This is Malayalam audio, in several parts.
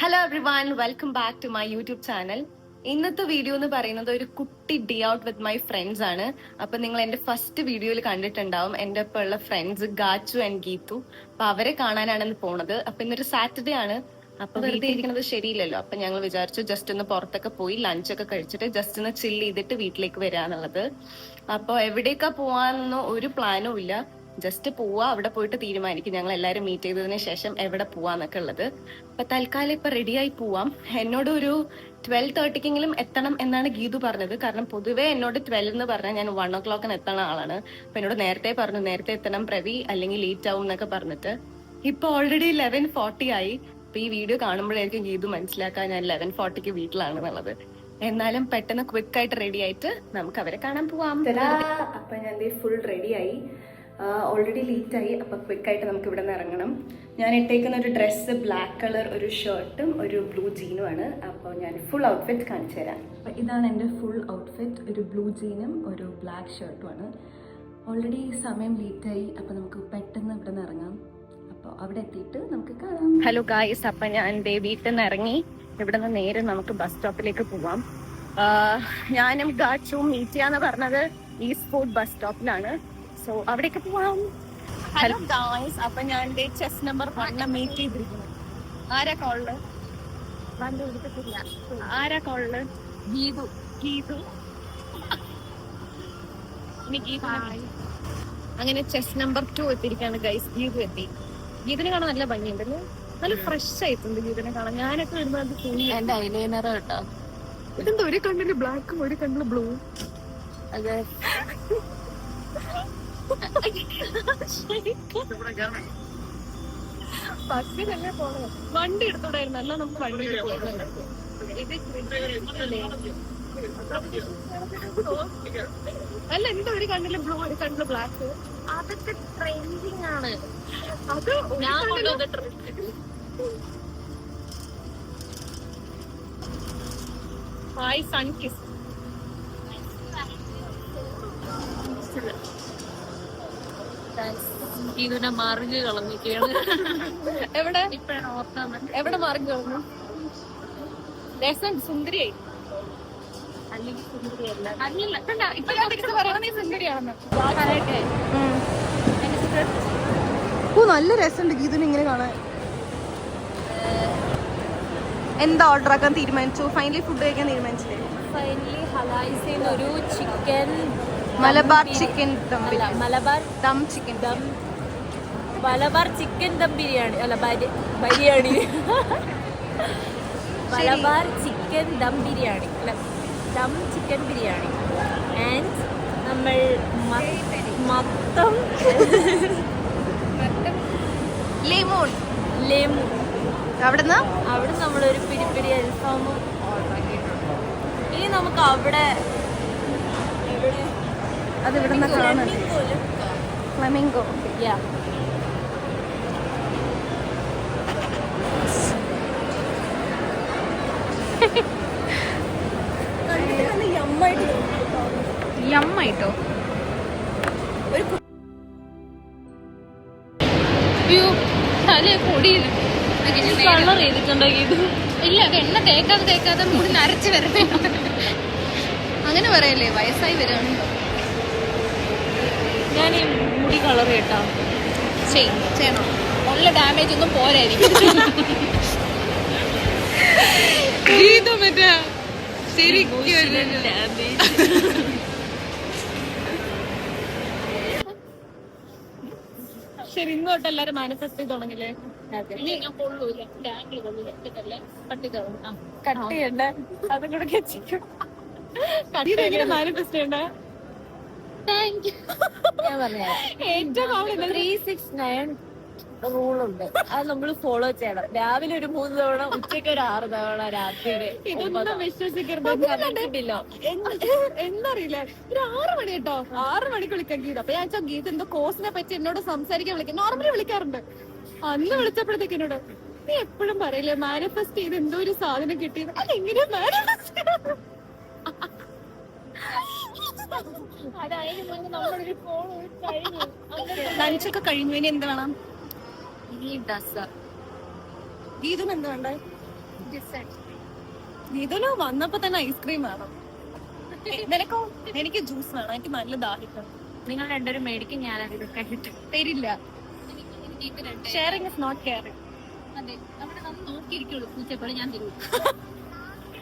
Hello everyone, welcome back to my YouTube channel. ഇന്നത്തെ വീഡിയോ എന്ന് പറയുന്നത് ഒരു കുട്ടി day out with my friends ആണ്. അപ്പൊ നിങ്ങൾ എന്റെ ഫസ്റ്റ് വീഡിയോയിൽ കണ്ടിട്ടുണ്ടാവും എന്റെ ഒപ്പം ഉള്ള ഫ്രണ്ട്സ് ഗാച്ചു ആൻഡ് ഗീതു. അപ്പൊ അവരെ കാണാനാണ് ഇന്ന് പോണത്. അപ്പൊ ഇന്നൊരു സാറ്റർഡേ ആണ്. അപ്പൊ വെറുതെ ഇരിക്കുന്നത് ശരിയില്ലല്ലോ. അപ്പൊ ഞങ്ങൾ വിചാരിച്ചു ജസ്റ്റ് ഒന്ന് പുറത്തൊക്കെ പോയി ലഞ്ചൊക്കെ കഴിച്ചിട്ട് ജസ്റ്റ് ഒന്ന് ചില്ല് ചെയ്തിട്ട് വീട്ടിലേക്ക് വരാന്നുള്ളത്. അപ്പൊ എവിടേക്കാ പോവാന്നൊന്നും ഒരു പ്ലാനും ഇല്ല. ജസ്റ്റ് പോവാ, അവിടെ പോയിട്ട് തീരുമാനിക്കും ഞങ്ങൾ എല്ലാവരും മീറ്റ് ചെയ്തതിന് ശേഷം എവിടെ പോവാന്നൊക്കെ ഉള്ളത്. അപ്പൊ തൽക്കാലം ഇപ്പൊ റെഡിയായി പോവാം. എന്നോട് ഒരു 12:30 എത്തണം എന്നാണ് ഗീതു പറഞ്ഞത്. കാരണം പൊതുവേ എന്നോട് 12 എന്ന് പറഞ്ഞാൽ ഞാൻ 1 o'clock എത്തുന്ന ആളാണ്. അപ്പൊ എന്നോട് നേരത്തെ പറഞ്ഞു നേരത്തെ എത്തണം പ്രവി, അല്ലെങ്കിൽ ലേറ്റ് ആവും എന്നൊക്കെ പറഞ്ഞിട്ട്. ഇപ്പൊ ഓൾറെഡി 11:40 ആയി. അപ്പൊ ഈ വീഡിയോ കാണുമ്പോഴായിരിക്കും ഗീതു മനസ്സിലാക്കാൻ ഞാൻ 11:40 വീട്ടിലാണെന്നുള്ളത്. എന്നാലും പെട്ടെന്ന് ക്വിക്ക് ആയിട്ട് റെഡി ആയിട്ട് നമുക്ക് അവരെ കാണാൻ പോവാം. അപ്പൊ ഞാൻ ഫുൾ റെഡിയായി. ഓൾറെഡി ലേറ്റ് ആയി. അപ്പൊ ക്വിക്കായിട്ട് നമുക്ക് ഇവിടെ നിന്ന് ഇറങ്ങണം. ഞാൻ ഇട്ടേക്കുന്ന ഒരു ഡ്രസ്സ് ബ്ലാക്ക് കളർ, ഒരു ഷർട്ടും ഒരു ബ്ലൂ ജീനും ആണ്. അപ്പോൾ ഞാൻ ഫുൾ ഔട്ട്ഫിറ്റ് കാണിച്ചു തരാം. അപ്പൊ ഇതാണ് എൻ്റെ ഫുൾ ഔട്ട്ഫിറ്റ്. ഒരു ബ്ലൂ ജീനും ഒരു ബ്ലാക്ക് ഷർട്ടും ആണ്. ഓൾറെഡി സമയം ലേറ്റ് ആയി. അപ്പൊ നമുക്ക് പെട്ടെന്ന് ഇവിടെ നിന്ന് ഇറങ്ങാം. അപ്പോൾ അവിടെ എത്തിയിട്ട് നമുക്ക് കാണാം. ഹലോ ഗായ്സ്, അപ്പൊ ഞാൻ എൻ്റെ വീട്ടിൽ നിന്ന് ഇറങ്ങി. ഇവിടെ നിന്ന് നേരെ നമുക്ക് ബസ് സ്റ്റോപ്പിലേക്ക് പോവാം. ഞാനും ഗാച്ചും മീറ്റ് ചെയ്യാന്ന് പറഞ്ഞത് ഈസ്റ്റ് ഫോർട്ട് ബസ് സ്റ്റോപ്പിലാണ്. സോ അവിടേക്ക് പോവാം. ഹലോ ഗായ്സ്, അപ്പൊ ഞാൻ ചെസ് നമ്പർ 1 മീറ്റ് ചെയ്തിരിക്കുന്നു. ആരാ കോളില്? ആരാ കോളില്? ഗീതു. ഗീതു ഇനി ഗീതു. അങ്ങനെ ചെസ് നമ്പർ 2 എത്തിയിരിക്കാണ് ഗൈസ്. ഗീതു എത്തി. ഗീതിനെ കാണാൻ നല്ല ഭംഗിയുണ്ടല്ലേ, നല്ല ഫ്രഷ് ആയിട്ടുണ്ട് ഗീതിനെ കാണാൻ. ഞാനൊക്കെ വരുന്നത് എന്റെ ഐലൈനർ കേട്ടോ. ഇതെന്താ ഒരു കണ്ണില് ബ്ലാക്കും ഒരു കണ്ണില് ബ്ലൂ? അതെ, ബസ്സിലല്ലേ പോണത്. വണ്ടി എടുത്തോടായിരുന്നു. അല്ല നമുക്ക് വണ്ടി അല്ല, എന്താ ഒരു കണ്ണില് ബ്ലൂ ഒരു കണ്ണില് ബ്ലാക്ക്? അതൊക്കെ ട്രെൻഡിങ് ആണ്. അത് ഹായ് സൺ കിസ്. ഇതിനെ മറിഞ്ഞ് കളഞ്ഞിരിക്കുകയാണ്. എവിടെ ഇപ്പഴാണ് ഓർത്താന്ന്. എവിടെ മറിഞ്ഞു കളഞ്ഞു? രസം സുന്ദരിയായി. അല്ലെങ്കിൽ സുന്ദരിയല്ല. അല്ലല്ല, ഇപ്പൊ പറയണ സുന്ദരിയാണെന്ന്. നല്ല രസമുണ്ട് ഗീതുന് ഇങ്ങനെ കാണാൻ. എന്താ ഓർഡർ ആക്കാൻ തീരുമാനിച്ചു? ഫൈനലി ഫുഡ് കഴിക്കാൻ തീരുമാനിച്ചില്ലേ? ഫൈനലി ഹലായിസിന് ഒരു chicken Malabar chicken dum chicken Malabar chicken dum biryani. അല്ല, biryani. Malabar chicken dum biryani. Dum chicken biryani. And നമ്മൾ മൊത്തം ലെമോൺ അവിടെ നമ്മളൊരു പിരിപ്പിരി അൽഫാമും ഓർഡർ ആക്കിയിട്ടുണ്ട്. ഇനി നമുക്ക് അവിടെ അത് ഇവിടെ ഫ്ലമിംഗോ. യമ്മായിട്ടോ കളർ ചെയ്തിട്ടുണ്ടാക്കിയത്. ഇല്ല, അത് എണ്ണ തേക്കാതെ മുടി നരച്ച് വരണേ. അങ്ങനെ പറയല്ലേ, വയസ്സായി വരാണ്. ഞാൻ ഈ മുടി കളർ കേട്ടാ ചെയ്യണം. ഉള്ള ഡാമേജ് ഒന്നും പോരായിരിക്കും. ശരി, ഇങ്ങോട്ട് എല്ലാരും മാനിഫെസ്റ്റ് ചെയ്ത് തുടങ്ങില്ലേ? കട്ട് ചെയ്യണ്ട, അതും കൂടെ മാനിഫെസ്റ്റ് ചെയ്യണ്ട. ഞാൻ പറഞ്ഞ ഏറ്റവും 369 റൂളുണ്ട്. അത് നമ്മൾ ഫോളോ ചെയ്യണം. രാവിലെ ഒരു 3 തവണ, ഉച്ചയ്ക്ക് ഒരു 6 തവണ, രാത്രി ഇതൊന്നും വിശ്വസിക്കരുത്. എന്നറിയില്ല, ഒരു 6 മണി കേട്ടോ, 6 മണിക്ക് വിളിക്കാൻ ഗീത. അപ്പൊ ഞാൻ ഗീത എന്തോ കോഴ്സിനെ പറ്റി എന്നോട് സംസാരിക്കാൻ വിളിക്കാം. നോർമലി വിളിക്കാറുണ്ട്. അന്ന് വിളിച്ചപ്പോഴത്തേക്ക് എന്നോട് നീ എപ്പോഴും പറയില്ലേ മാനിഫെസ്റ്റ് ചെയ്ത് എന്തോ ഒരു സാധനം കിട്ടിയത്. അതെങ്ങനെയാ മാനിഫെസ്റ്റ്? ലഞ്ചൊക്കെ കഴിഞ്ഞു. ഇനി എന്ത് വേണം? ഈ ഡ്രസ് ഗീതും എന്ത് വേണ്ടേ? ഇതില് വന്നപ്പോ തന്നെ ഐസ്ക്രീം വേണം. നിനക്കോ? എനിക്ക് ജ്യൂസ് വേണം. എനിക്ക് നല്ല ദാഹിക്കണം. നിങ്ങൾ രണ്ടുപേരും മേടിക്കും, ഞാൻ അതിൽ കഴിച്ചു തരില്ല. Sharing is not caring. അതെ, അവിടെ നമ്മൾ നോക്കിയിരിക്കുള്ളൂ. പൂച്ചപ്പോഴും ഞാൻ തരും.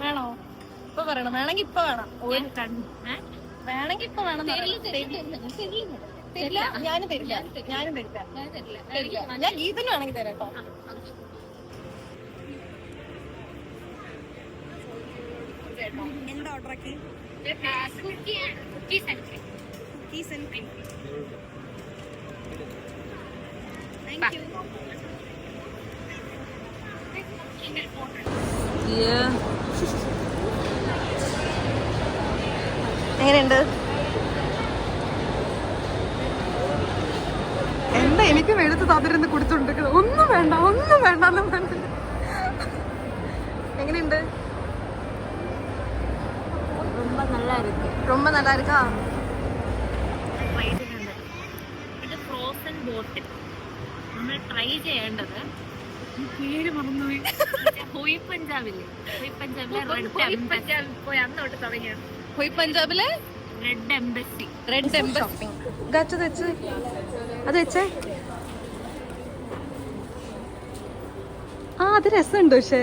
വേണോ? ഇപ്പൊ പറയണം. വേണമെങ്കിൽ ഇപ്പൊ വേണം. വേണമെങ്കിൽ ഇപ്പൊ വേണം. തരില്ല. ഞാനും തരില്ല. ഞാൻ ഗീതന് വേണമെങ്കിൽ തരാം കേട്ടോ. എന്താ ഓർഡർ ആക്കി? Cookies and cream. Thank you. എങ്ങനെയുണ്ട്? എന്താ എനിക്ക് എടുത്ത് താത്തിരുന്ന് കുടിച്ചോണ്ടിരിക്കുന്നത്? ഒന്നും വേണ്ട. എങ്ങനെയുണ്ട്? ரொம்ப நல்லா இருக்கா? ഇത് ഫ്രോസൺ ബോട്ടിൽ നമ്മൾ ട്രൈ ചെയ്യേണ്ടത്. പേര് മറന്നുപോയി. ഹോയ് പഞ്ചാബില്ലേ? ഹോയ് പഞ്ചാബിലെ പോയി അന്ന് തൊട്ട് തുടങ്ങിയാണ്. ഹോയ് പഞ്ചാബിലെ റെഡ് എംബസി. അത് വെച്ചേ. ആ, അത് രസമുണ്ട്. പക്ഷെ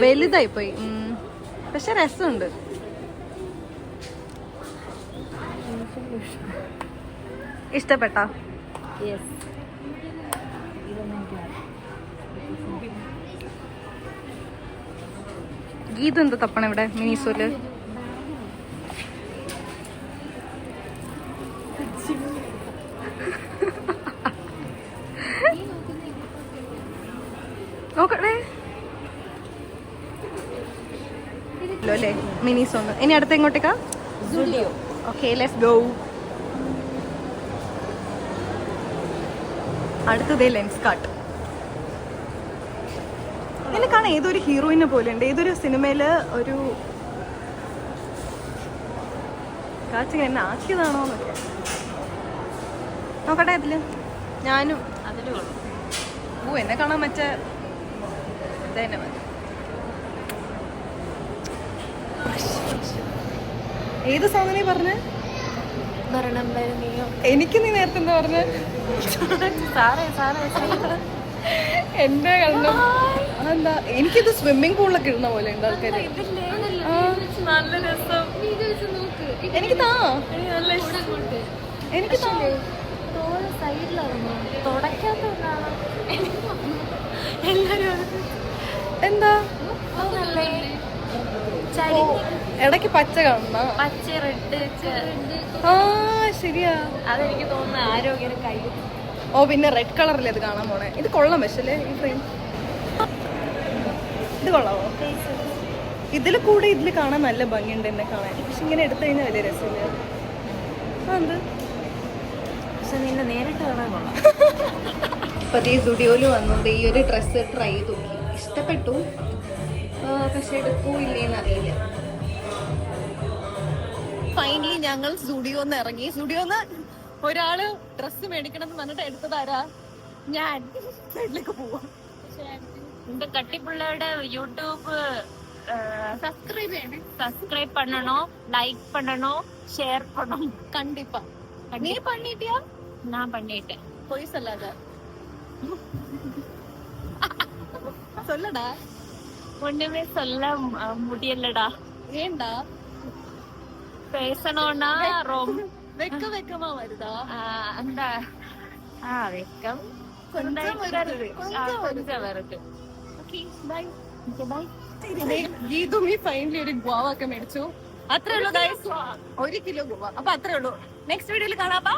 വലുതായി പോയി. പക്ഷെ രസമുണ്ട്. ഇഷ്ടപ്പെട്ടോ? ഗീത എന്താ തപ്പണ ഇവിടെ മിനിസോല്? നോക്കട്ടെ. അല്ലേ മിനിസോന്ന്. ഇനി അടുത്ത എങ്ങോട്ടേക്കാ? Okay, let's go. അടുത്തത് ലെൻസ് കാട്ട്. എന്നെ കാണാൻ ഏതൊരു ഹീറോയിനെ പോലെ ഉണ്ട്. ഏതൊരു സിനിമയില് ഒരു കാച്ചിങ് എന്നെ ആക്കിയതാണോ എന്നൊക്കെ നോക്കട്ടെ. ഇതില് ഞാനും അതിലും എന്നെ കാണാൻ മറ്റേ ഇതന്നെ മതി. ഏത് സോങ്ങിനെ പറഞ്ഞ? എനിക്ക് നീ നേരത്തെ എന്താ പറഞ്ഞ? എന്റെ കണ്ണം എന്താ? എനിക്കിത് സ്വിമ്മിംഗ് പൂളിലൊക്കെ ഇടുന്ന പോലെ ഉണ്ട് ആൾക്കാര്. നല്ല രസം. എനിക്ക് താ. എനിക്ക് താ. സൈഡിലാണോ തുടക്കാത്തതാണ് എന്താ ചരി ഇടയ്ക്ക് പച്ച കാണുന്ന പച്ച റെഡ്. ആ ശരിയാ. അതെനിക്ക് തോന്നുന്നു ആരോഗ്യം കൈ. ഓ പിന്നെ റെഡ് കളറിൽ അത് കാണാൻ പോണേ. ഇത് കൊള്ളാം. പക്ഷേ ഈ ഫ്രെയിം ഇത് കൊള്ളാവോ? ഇതിൽ കൂടെ ഇതിൽ കാണാൻ നല്ല ഭംഗിയുണ്ട് എന്നെ കാണാൻ. പക്ഷെ ഇങ്ങനെ എടുത്തു കഴിഞ്ഞാൽ വലിയ രസമില്ല. എന്ത്? പക്ഷെ നിന്നെ നേരിട്ട് കാണാൻ കൊള്ളാം. അപ്പൊ ഈ സ്റ്റുഡിയോയിൽ വന്നത് ഈ ഒരു ഡ്രസ്സ് ട്രൈ ചെയ്ത് നോക്കി. ഇഷ്ടപ്പെട്ടു. പക്ഷെ എടുക്കൂ ഇല്ലേന്ന് അറിയില്ല. ഫൈനലി ഞങ്ങൾ സ്റ്റുഡിയോന്ന് ഇറങ്ങി. സ്റ്റുഡിയോന്ന് ഒരാള് ഡ്രസ്സ് മേടിക്കണം എന്ന് പറഞ്ഞിട്ട് എടുത്തതാരാ? ഞാൻ സൈഡിലേക്ക് പോവാം. இந்த கட்டி பிள்ளையோட யூடியூப் சப்ஸ்கிரைப் பண்ணணும், லைக் பண்ணணும், ஷேர் பண்ணணும். கண்டிப்பா. நீ பண்ணிட்டியா? நான் பண்ணிட்டேன். போய் சொல்லாத. சொல்லடா. ஒண்ணுமே சொல்ல முடியலடா. ஏண்டா? பேசணும்னா ரொம்ப வெக்கமா வருதா? அந்த வெக்கம் கொஞ்சம் வருது. Okay bye. ബൈ. ഗീതുമി ഫൈനലി ഒരു ഗുവാവ ഒക്കെ മേടിച്ചു. അത്രേ ഉള്ളൂ ഗൈസ്. 1 kilo guava. അപ്പൊ അത്രേ ഉള്ളൂ. നെക്സ്റ്റ് വീഡിയോയിൽ കാണാം. ബൈ.